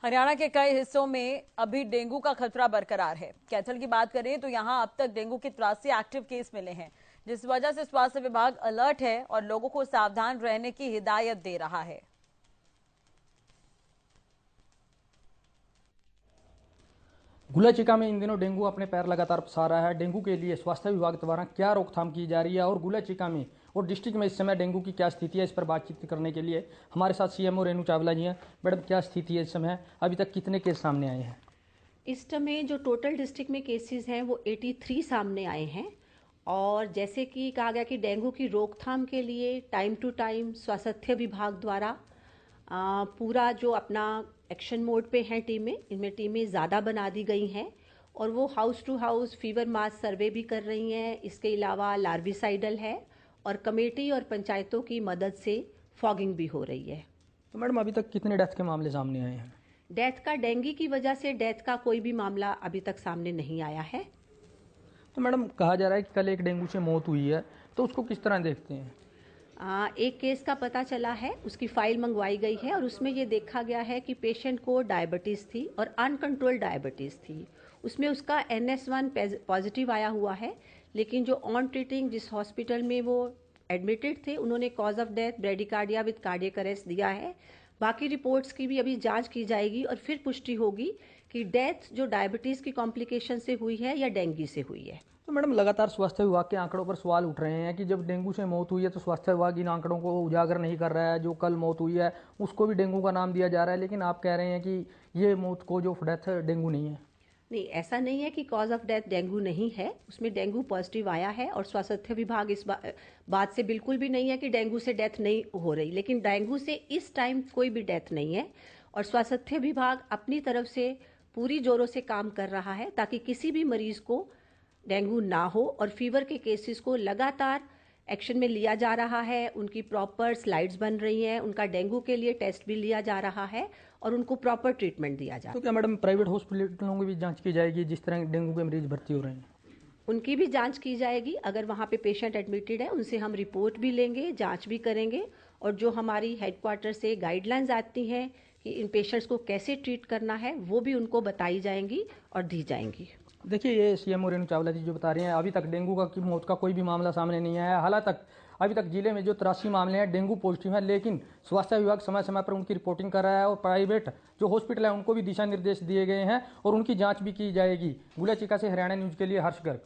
हरियाणा के कई हिस्सों में अभी डेंगू का खतरा बरकरार है। कैथल की बात करें तो यहां अब तक डेंगू के 83 एक्टिव केस मिले हैं, जिस वजह से स्वास्थ्य विभाग अलर्ट है और लोगों को सावधान रहने की हिदायत दे रहा है। गुलेचिका में इन दिनों डेंगू अपने पैर लगातार पसार रहा है। डेंगू के लिए स्वास्थ्य विभाग द्वारा क्या रोकथाम की जा रही है और गुलेचिका में और डिस्ट्रिक्ट में इस समय डेंगू की क्या स्थिति है, इस पर बातचीत करने के लिए हमारे साथ सीएमओ रेणु चावला जी हैं। मैडम, क्या स्थिति है इस समय? अभी तक कितने केस सामने आए हैं? इस समय जो टोटल डिस्ट्रिक्ट में केसेस हैं वो 83 सामने आए हैं। और जैसे कि कहा गया कि डेंगू की रोकथाम के लिए टाइम टू टाइम स्वास्थ्य विभाग द्वारा पूरा जो अपना एक्शन मोड पे हैं टीमें, इनमें टीमें ज़्यादा बना दी गई हैं और वो हाउस टू हाउस फीवर मास सर्वे भी कर रही हैं। इसके अलावा लार्विसाइडल है और कमेटी और पंचायतों की मदद से फॉगिंग भी हो रही है। तो मैडम, अभी तक कितने डेथ के मामले सामने आए हैं? डेथ का, डेंगू की वजह से डेथ का कोई भी मामला अभी तक सामने नहीं आया है। तो मैडम, कहा जा रहा है कि कल एक डेंगू से मौत हुई है, तो उसको किस तरह देखते हैं? एक केस का पता चला है, उसकी फाइल मंगवाई गई है और उसमें ये देखा गया है कि पेशेंट को डायबिटीज़ थी और अनकंट्रोल्ड डायबिटीज़ थी। उसमें उसका NS1 पॉजिटिव आया हुआ है, लेकिन जो ऑन ट्रीटिंग जिस हॉस्पिटल में वो एडमिटेड थे, उन्होंने cause of death bradycardia with cardiac arrest दिया है। बाकी रिपोर्ट्स की भी अभी जांच की जाएगी और फिर पुष्टि होगी कि डेथ जो डायबिटीज़ की कॉम्प्लिकेशन से हुई है या डेंगू से हुई है। तो मैडम, लगातार स्वास्थ्य विभाग के आंकड़ों पर सवाल उठ रहे हैं कि जब डेंगू से मौत हुई है तो स्वास्थ्य विभाग इन आंकड़ों को उजागर नहीं कर रहा है। जो कल मौत हुई है उसको भी डेंगू का नाम दिया जा रहा है, लेकिन आप कह रहे हैं कि ये मौत को जो डेथ डेंगू नहीं है। नहीं, ऐसा नहीं है कि कॉज ऑफ डेथ डेंगू नहीं है, उसमें डेंगू पॉजिटिव आया है और स्वास्थ्य विभाग इस बात से बिल्कुल भी नहीं है कि डेंगू से डेथ नहीं हो रही, लेकिन डेंगू से इस टाइम कोई भी डेथ नहीं है। और स्वास्थ्य विभाग अपनी तरफ से पूरी जोरों से काम कर रहा है ताकि किसी भी मरीज को डेंगू ना हो और फीवर के केसेस को लगातार एक्शन में लिया जा रहा है। उनकी प्रॉपर स्लाइड्स बन रही हैं, उनका डेंगू के लिए टेस्ट भी लिया जा रहा है और उनको प्रॉपर ट्रीटमेंट दिया जा रहा है। तो क्या मैडम, प्राइवेट हॉस्पिटलों की भी जांच की जाएगी जिस तरह डेंगू के मरीज भर्ती हो रहे हैं? उनकी भी जांच की जाएगी। अगर वहाँ पे पेशेंट एडमिटेड है उनसे हम रिपोर्ट भी लेंगे, जांच भी करेंगे और जो हमारी हेडक्वार्टर से गाइडलाइंस आती हैं कि इन पेशेंट्स को कैसे ट्रीट करना है वो भी उनको बताई जाएंगी और दी जाएंगी। देखिए, ये सीएमओ रेणु चावला जी जो बता रही हैं, अभी तक डेंगू की मौत का कोई भी मामला सामने नहीं आया है। हालांकि अभी तक जिले में जो 83 मामले हैं डेंगू पॉजिटिव हैं, लेकिन स्वास्थ्य विभाग समय समय पर उनकी रिपोर्टिंग कर रहा है और प्राइवेट जो हॉस्पिटल है उनको भी दिशा निर्देश दिए गए हैं और उनकी जांच भी की जाएगी। गुलेचिका से हरियाणा न्यूज के लिए हर्ष गर्ग।